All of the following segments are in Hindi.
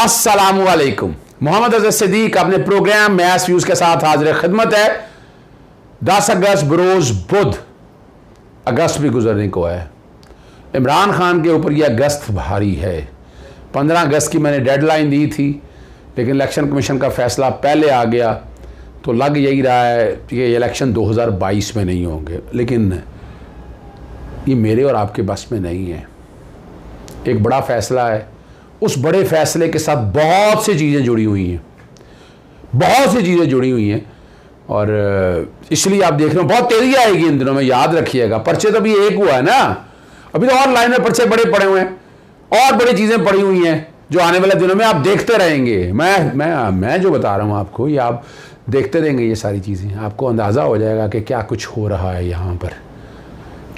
अस्सलामुअलैकुम। मोहम्मद अज़हर सिद्दीक अपने प्रोग्राम मैच व्यूज के साथ हाजिर खिदमत है। 10 अगस्त बरोज बुध, अगस्त भी गुजरने को है। इमरान खान के ऊपर यह अगस्त भारी है। 15 अगस्त की मैंने डेडलाइन दी थी, लेकिन इलेक्शन कमीशन का फैसला पहले आ गया, तो लग यही रहा है कि ये इलेक्शन 2022 में नहीं होंगे। लेकिन ये मेरे और आपके बस में नहीं है। एक बड़ा फैसला है, उस बड़े फैसले के साथ बहुत सी चीज़ें जुड़ी हुई हैं, बहुत सी चीज़ें जुड़ी हुई हैं, और इसलिए आप देख रहे हो बहुत तेज़ी आएगी इन दिनों में। याद रखिएगा, पर्चे तो अभी एक हुआ है ना, अभी तो ऑनलाइन में पर्चे बड़े पड़े हुए हैं और बड़ी चीज़ें पड़ी हुई हैं जो आने वाले दिनों में आप देखते रहेंगे। मैं जो बता रहा हूँ आपको, ये आप देखते रहेंगे, ये सारी चीज़ें आपको अंदाज़ा हो जाएगा कि क्या कुछ हो रहा है यहाँ पर।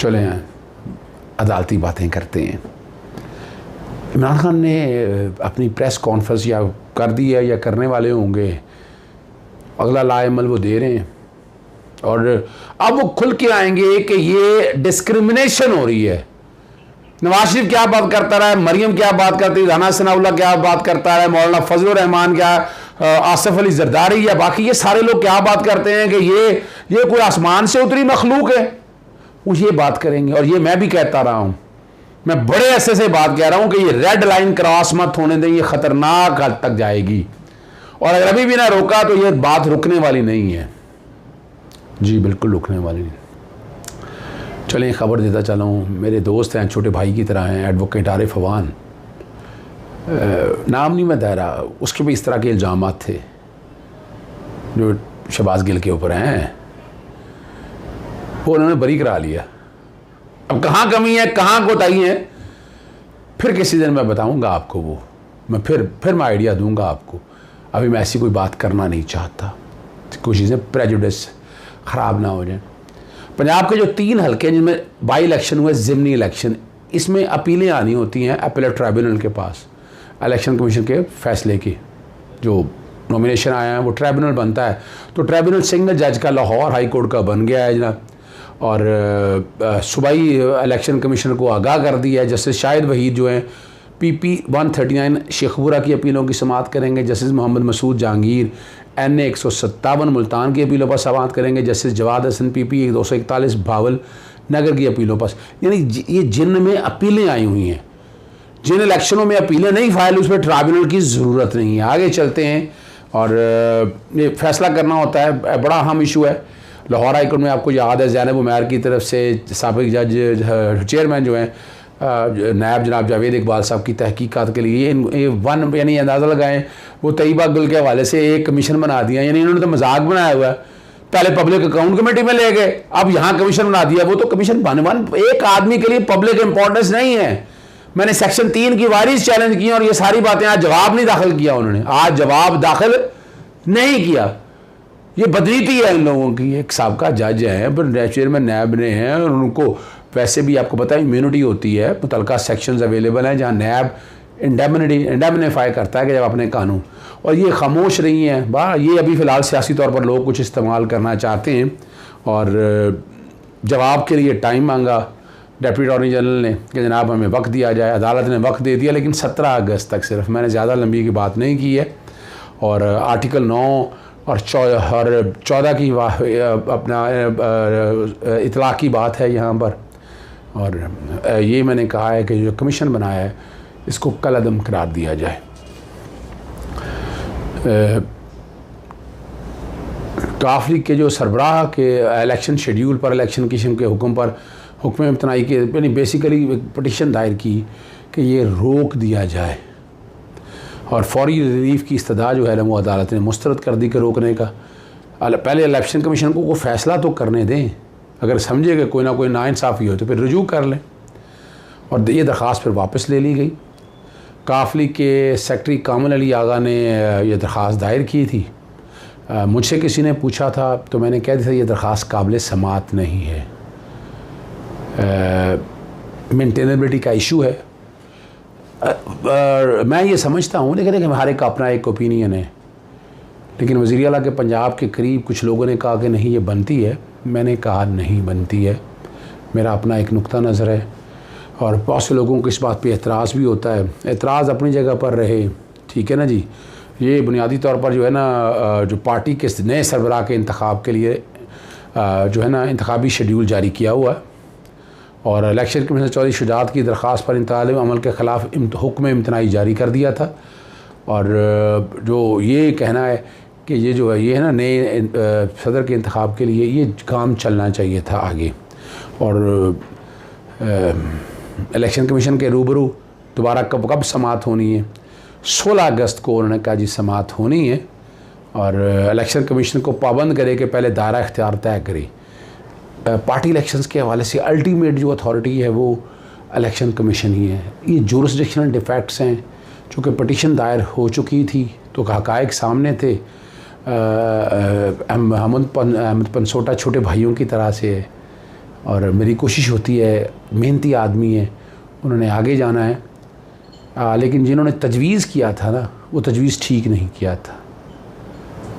चलें अदालती बातें करते हैं। इमरान खान ने अपनी प्रेस कॉन्फ्रेंस या कर दी है या करने वाले होंगे, अगला लाएमल वो दे रहे हैं, और अब वो खुल के आएंगे कि ये डिस्क्रिमिनेशन हो रही है। नवाज शरीफ क्या बात करता रहा है, मरियम क्या बात करती है, राना सनाउल्लाह क्या बात करता है, मौलाना फजलुर रहमान क्या, आसिफ अली जरदारी या बाकी ये सारे लोग क्या बात करते हैं कि ये कोई आसमान से उतरी मखलूक है। वो ये बात करेंगे, और ये मैं भी कहता रहा हूँ, मैं बड़े अरसे से बात कह रहा हूं कि ये रेड लाइन क्रॉस मत होने दें, ये खतरनाक हद तक जाएगी, और अगर अभी भी ना रोका तो ये बात रुकने वाली नहीं है। जी बिल्कुल रुकने वाली नहीं। चलें खबर देता चला हूँ, मेरे दोस्त हैं, छोटे भाई की तरह हैं, एडवोकेट आरिफ अवान, नाम नहीं मैं दे रहा, उसके भी इस तरह के इल्ज़ामात थे जो शहबाज गिल के ऊपर हैं, वो उन्होंने बरी करा लिया। अब कहाँ कमी है, कहाँ कोताही है, फिर किसी दिन मैं बताऊंगा आपको, वो मैं फिर मैं आइडिया दूंगा आपको। अभी मैं ऐसी कोई बात करना नहीं चाहता, कुछ चीज़ें प्रेजुडिस ख़राब ना हो जाए। पंजाब के जो 3 हल्के जिनमें बाई इलेक्शन हुए, ज़िमनी इलेक्शन, इसमें अपीलें आनी होती हैं अपीलेट ट्राइब्यूनल के पास। इलेक्शन कमीशन के फैसले की जो नॉमिनेशन आया है वो ट्राइब्यूनल बनता है, तो ट्राइब्यूनल सिंगल जज का लाहौर हाई कोर्ट का बन गया है जनाब, और सुबह ही इलेक्शन कमीशन को आगाह कर दिया है। जस्टिस शाहिद वहीद जो हैं PP 139 शेखपुरा की अपीलों की समाअत करेंगे, जस्टिस मोहम्मद मसूद जहांगीर NA 157 मुल्तान की अपीलों पर समाअत करेंगे, जस्टिस जवाद हसन PP 241 भावल नगर की अपीलों पर। यानी ये जिन में अपीलें आई हुई हैं, जिन इलेक्शनों में अपीलें नहीं फाइल, उसमें ट्राइब्यूनल की ज़रूरत नहीं है। आगे चलते हैं, और ये फैसला करना होता है, बड़ा अहम इशू है। लाहौर हाई कोर्ट में आपको याद है ज़ैनब उमैर की तरफ से साबिक जज चेयरमैन जो हैं नायब जनाब जावेद इकबाल साहब की तहकीकात के लिए यानी अंदाज़ा लगाएं, वो तैयबा गुल के हवाले से एक कमीशन बना दिया। यानी इन्होंने तो मजाक बनाया हुआ है, पहले पब्लिक अकाउंट कमेटी में ले गए, अब यहाँ कमीशन बना दिया। वो तो कमीशन एक आदमी के लिए पब्लिक इंपॉर्टेंस नहीं है। मैंने सेक्शन 3 की वारिस चैलेंज की, और ये सारी बातें आज जवाब नहीं दाखिल किया उन्होंने, आज जवाब दाखिल नहीं किया। ये बदनीति है इन लोगों की। एक साबका जज हैं, पर चेयरमैन नैब ने हैं, और उनको वैसे भी आपको पता है इम्यूनिटी होती है, मुतलका सेक्शंस अवेलेबल हैं जहाँ नैब इंडेमनिफाई करता है कि जब अपने कानून, और ये खामोश रही हैं। ये अभी फ़िलहाल सियासी तौर पर लोग कुछ इस्तेमाल करना चाहते हैं, और जवाब के लिए टाइम मांगा डिप्टी अटॉर्नी जनरल ने कि जनाब हमें वक्त दिया जाए। अदालत ने वक्त दे दिया, लेकिन 17 अगस्त तक सिर्फ। मैंने ज़्यादा लंबी की बात नहीं की है, और आर्टिकल 9 और 14 की अपना इतलाक़ की बात है यहाँ पर, और ये मैंने कहा है कि जो कमीशन बनाया है इसको कलअदम करार दिया जाए। काफ लीग के जो सरबराह के इलेक्शन शेड्यूल पर, इलेक्शन कमीशन के हुक्म पर हुक्म इम्तनाई के यानी बेसिकली पटिशन दायर की कि ये रोक दिया जाए, और फौरी रिलीफ की इस्तदा जो है ना वो अदालत ने मुस्तरद कर दी कि रोकने का। पहले इलेक्शन कमीशन को वो फैसला तो करने दें, अगर समझे कि कोई ना कोई नाइंसाफ़ी हो तो फिर रुजू कर लें, और ये दरख्वास्त फिर वापस ले ली गई। काफ लीग के सेक्रेटरी कामिल अली आगा ने यह दरख्वास्त दायर की थी। मुझसे किसी ने पूछा था तो मैंने कह दिया था ये दरख्वास्त काबिल समाअत नहीं है, मेंटेनेबिलिटी का इशू है। मैं ये समझता हूँ, लेकिन हर एक का अपना एक ओपिनियन है, लेकिन वज़ीर आला के पंजाब के करीब कुछ लोगों ने कहा कि नहीं ये बनती है। मैंने कहा नहीं बनती है, मेरा अपना एक नुक्ता नज़र है, और बहुत से लोगों को इस बात पे एतराज़ भी होता है। एतराज़ अपनी जगह पर रहे, ठीक है ना जी। ये बुनियादी तौर पर जो है ना जो पार्टी के नए सरबराह के इंतखाब के लिए जो है ना इंतखाबी शेड्यूल जारी किया हुआ है और इलेक्शन कमीशन चौधरी शुजात की दरख्वास्त पर इंतकाल अमल के ख़िलाफ़ हुक्म इम्तनाई जारी कर दिया था। और जो ये कहना है कि ये जो है ये है ना नए सदर के इंतखाब के लिए ये काम चलना चाहिए था आगे। और इलेक्शन कमीशन के रूबरू दोबारा कब समाअत होनी है? 16 अगस्त को उन्होंने कहा जी समाअत होनी है और इलेक्शन कमीशन को पाबंद करे कि पहले दायरा इख्तियार तय करे। पार्टी इलेक्शंस के हवाले से अल्टीमेट जो अथॉरिटी है वो इलेक्शन कमीशन ही है। ये जुरिस्डिक्शनल डिफेक्ट्स हैं, चूँकि पटिशन दायर हो चुकी थी तो हक़ाइक़ सामने थे। अहमद पनसोटा छोटे भाइयों की तरह से है और मेरी कोशिश होती है, मेहनती आदमी है, उन्होंने आगे जाना है, लेकिन जिन्होंने तजवीज़ किया था ना वो तजवीज़ ठीक नहीं किया था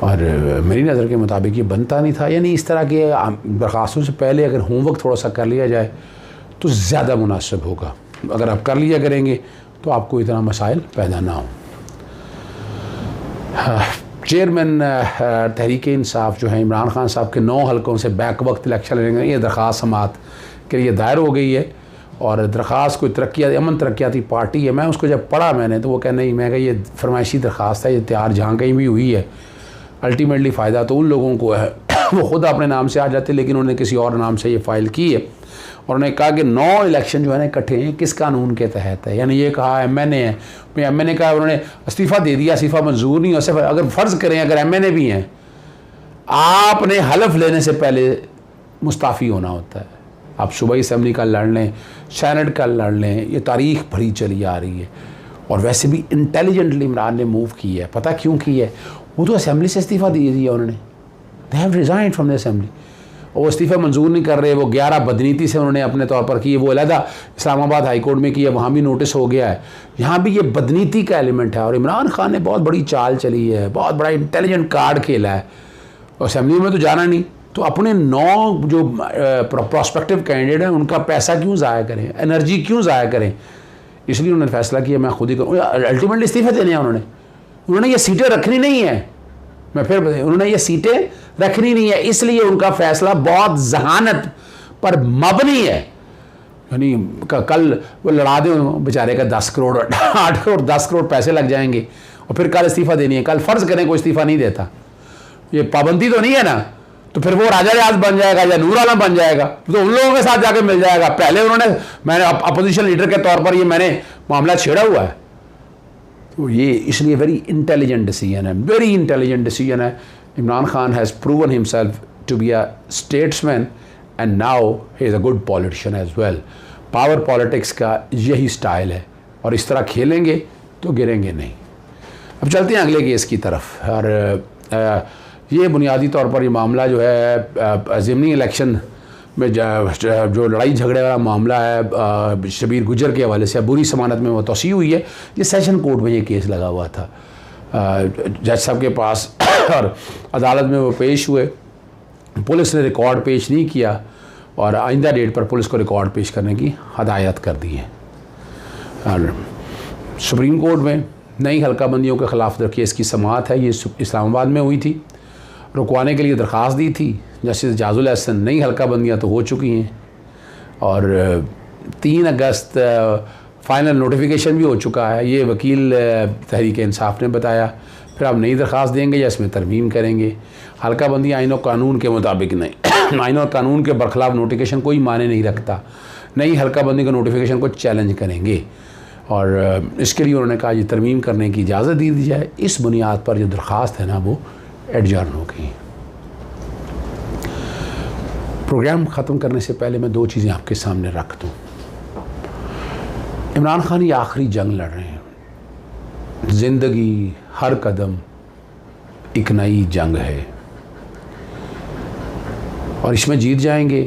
और मेरी नज़र के मुताबिक ये बनता नहीं था। यानी इस तरह के दरख्वास्तों से पहले अगर होमवर्क थोड़ा सा कर लिया जाए तो ज़्यादा मुनासिब होगा। अगर आप कर लिया करेंगे तो आपको इतना मसाइल पैदा ना हो। चेयरमैन तहरीक इंसाफ जो है इमरान खान साहब के 9 हलकों से बैक वक्त इलेक्शन लेंगे, ये दरख्वास्त समाअत के लिए दायर हो गई है और दरख्वास्त कोई अमन तरक्याती पार्टी है। मैं उसको जब पढ़ा मैंने तो वो कह नहीं, मैं कहा ये फरमाइशी दरख्वास्त है, ये तैयार जहाँ कहीं भी हुई है अल्टीमेटली फ़ायदा तो उन लोगों को है वो ख़ुद अपने नाम से आ जाते, लेकिन उन्होंने किसी और नाम से ये फ़ाइल की है और उन्होंने कहा कि 9 इलेक्शन जो है ना इकट्ठे हैं, किस कानून के तहत है। यानी ये कहा MNA है, MNA का उन्होंने इस्तीफ़ा दे दिया, इस्तीफ़ा मंजूर नहीं हो सकता। अगर फ़र्ज़ करें अगर MNA भी हैं, आपने हलफ लेने से पहले मुस्ताफ़ी होना होता है। आप सूबाई असम्बली का लड़ लें, सेनेट का लड़ लें, ये तारीख़ भरी चली आ रही है और वैसे भी इंटेलिजेंटली इमरान ने मूव की है। पता क्यों की है? वो तो असम्बली से इस्तीफ़ा दे दिया उन्होंने, they have resigned from the assembly. वो इस्तीफ़ा मंजूर नहीं कर रहे, वो 11 बदनीति से उन्होंने अपने तौर पर की है। वो अलहदा इस्लामाबाद हाई कोर्ट में की है, वहाँ भी नोटिस हो गया है। यहाँ भी ये बदनीति का एलिमेंट है और इमरान खान ने बहुत बड़ी चाल चली है, बहुत बड़ा इंटेलिजेंट कार्ड खेला है। असम्बली में तो जाना नहीं तो अपने 9 जो प्रॉस्पेक्टिव कैंडिडेट हैं उनका पैसा क्यों ज़ाया करें, एनर्जी क्यों ज़ाया करें? इसलिए उन्होंने फैसला किया मैं खुद ही करूँ। अल्टीमेटली इस्तीफ़े देने हैं उन्होंने ये सीटें रखनी नहीं है। मैं फिर उन्होंने ये सीटें रखनी नहीं है, इसलिए उनका फैसला बहुत जहानत पर मबनी है। यानी कल वो लड़ा दें बेचारे का 10 करोड़ 8 करोड़ 10 करोड़ पैसे लग जाएंगे और फिर कल इस्तीफ़ा देनी है। कल फ़र्ज़ करें कोई इस्तीफ़ा नहीं देता, ये पाबंदी तो नहीं है ना, तो फिर वो राजा रियाज बन जाएगा या नूर आलम बन जाएगा, तो उन लोगों के साथ जाके मिल जाएगा। पहले मैंने अपोजिशन लीडर के तौर पर ये मैंने मामला छेड़ा हुआ है। तो ये इसलिए वेरी इंटेलिजेंट डिसीजन है, वेरी इंटेलिजेंट डिसीजन है। Imran Khan has proven himself to be a statesman and now he is a good politician as well. Power politics का यही स्टाइल है और इस तरह खेलेंगे तो गिरेंगे नहीं। अब चलते हैं अगले केस की तरफ। और ये बुनियादी तौर पर ये मामला जो है ज़िमनी इलेक्शन में जो लड़ाई झगड़े वाला मामला है शबीर गुजर के हवाले से बुरी ज़मानत में वो तोसी हुई है। ये सेशन कोर्ट में ये केस लगा हुआ था जज साहब के पास और अदालत में वो पेश हुए। पुलिस ने रिकॉर्ड पेश नहीं किया और आइंदा डेट पर पुलिस को रिकॉर्ड पेश करने की हदायत कर दी है। और सुप्रीम कोर्ट में नई हल्का बंदियों के ख़िलाफ़ केस की समाअत है, ये इस्लामाबाद में हुई थी। रुकवाने के लिए दरख्वास्त दी थी जस्टिस जाजुल हसन। नई हल्का बंदियाँ तो हो चुकी हैं और 3 अगस्त फ़ाइनल नोटिफिकेशन भी हो चुका है, ये वकील तहरीक इंसाफ ने बताया। फिर आप नई दरख्वास्त देंगे या इसमें तरमीम करेंगे। हल्का बंदी आइन और कानून के मुताबिक नहीं, आइन और कानून के बरखिलाफ नोटिफिकेशन कोई माने नहीं रखता। नई हल्का बंदी के नोटिफिकेशन को चैलेंज करेंगे और इसके लिए उन्होंने कहा ये तरमीम करने की इजाज़त दी जाए। इस बुनियाद पर जो दरख्वास्त है ना वो एडजर्न हो गई। प्रोग्राम ख़त्म करने से पहले मैं 2 चीज़ें आपके सामने रख दूँ। इमरान खान ये आखिरी जंग लड़ रहे हैं, ज़िंदगी हर कदम एक नई जंग है और इसमें जीत जाएंगे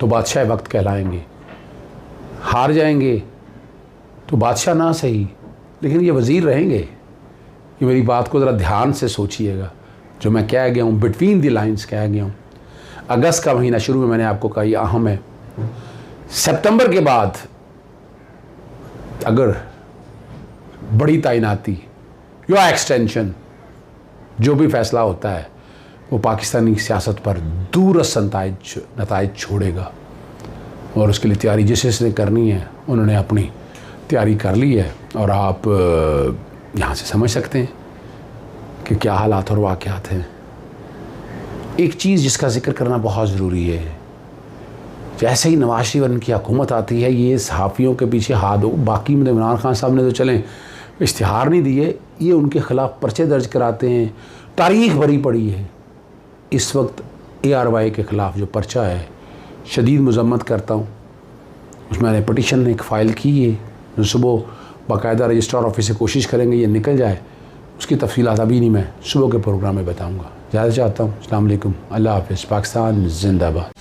तो बादशाह वक्त कहलाएंगे, हार जाएंगे तो बादशाह ना सही लेकिन ये वज़ीर रहेंगे। ये मेरी बात को ज़रा ध्यान से सोचिएगा, जो मैं कह गया हूँ बिटवीन द लाइन्स कह गया हूँ। अगस्त का महीना शुरू में मैंने आपको कहा ये अहम है। सितंबर के बाद अगर बड़ी तैनाती या एक्सटेंशन, जो भी फैसला होता है वो पाकिस्तानी सियासत पर दूरस नताइज छोड़ेगा। और उसके लिए तैयारी जिस जिसने करनी है उन्होंने अपनी तैयारी कर ली है। और आप यहाँ से समझ सकते हैं कि क्या हालात और वाक़यात हैं। एक चीज़ जिसका जिक्र करना बहुत ज़रूरी है, जैसे ही नवाज शरीफ की हुकूमत आती है ये सहाफ़ियों के पीछे हाथ हो। बाकी इमरान खान साहब ने तो चलें इश्तिहार नहीं दिए, ये उनके ख़िलाफ़ पर्चे दर्ज कराते हैं, तारीख़ भरी पड़ी है। इस वक्त ARY के ख़िलाफ़ जो पर्चा है शदीद मज़म्मत करता हूँ, उसमें मैंने पटिशन एक फ़ाइल की है, सुबह बाकायदा रजिस्ट्रार ऑफिस से कोशिश करेंगे ये निकल जाए। उसकी तफसीलात अभी नहीं मैं सुबह के प्रोग्राम में बताऊँगा। ज़्यादा चाहता हूँ। अस्सलाम वालेकुम, अल्लाह हाफ़िज़, पाकिस्तान जिंदाबाद।